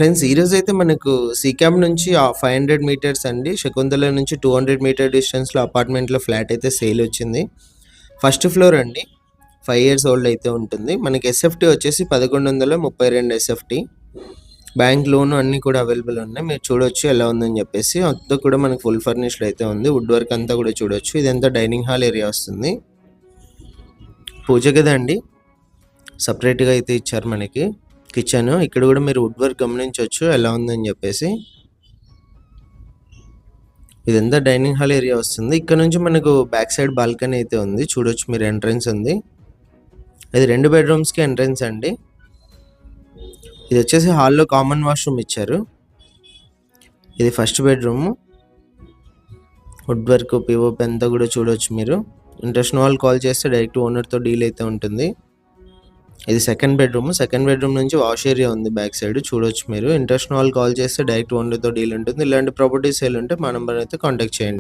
Friends ఈరోజైతే మనకు సీక్యామ్ నుంచి 500 మీటర్స్ అండి. శకుంతల నుంచి 200 మీటర్ డిస్టెన్స్‌లో అపార్ట్మెంట్‌లో ఫ్లాట్ అయితే సేల్ వచ్చింది. ఫస్ట్ ఫ్లోర్ అండి. 5 ఇయర్స్ ఓల్డ్ అయితే ఉంటుంది. మనకి ఎస్ఎఫ్టీ వచ్చేసి 1132 ఎస్ఎఫ్టీ. బ్యాంక్ లోన్ అన్నీ కూడా అవైలబుల్ ఉన్నాయి. మీరు చూడొచ్చు ఎలా ఉందని చెప్పేసి. అంతా కూడా మనకు ఫుల్ ఫర్నిష్డ్ అయితే ఉంది. వుడ్ వర్క్ అంతా కూడా చూడొచ్చు. ఇదంతా డైనింగ్ హాల్ ఏరియా వస్తుంది. పూజ గది అండి. సపరేట్‌గా అయితే ఇచ్చారు మనకి. కిచెన్ ఇక్కడ కూడా మీరు వుడ్ వర్క్ గమనించవచ్చు ఎలా ఉందని చెప్పేసి. ఇదంతా డైనింగ్ హాల్ ఏరియా వస్తుంది. ఇక్కడ నుంచి మనకు బ్యాక్ సైడ్ బాల్కనీ అయితే ఉంది. చూడొచ్చు మీరు ఎంట్రన్స్ ఉంది. ఇది 2 బెడ్రూమ్స్‌కి ఎంట్రన్స్ అండి. ఇది వచ్చేసి హాల్‌లో కామన్ వాష్రూమ్ ఇచ్చారు. ఇది first bedroom. Wood work POP అంతా కూడా చూడొచ్చు మీరు. ఇంట్రెస్ట్ ఉన్న వాళ్ళు కాల్ చేస్తే డైరెక్ట్ ఓనర్‌తో డీల్ అయితే ఉంటుంది. ఇది సెకండ్ బెడ్రూమ్. సెకండ్ బెడ్రూమ్ నుంచి వాష్ ఏరియా ఉంది బ్యాక్ సైడ్ చూడొచ్చు మీరు. ఇంట్రెస్ట్ ఉన్న వాళ్ళు కాల్ చేస్తే డైరెక్ట్ ఓనర్‌తో డీల్ ఉంటుంది. ఇలాంటి ప్రాపర్టీస్ సేల్ ఉంటే మా నంబర్ అయితే కాంటాక్ట్ చేయండి.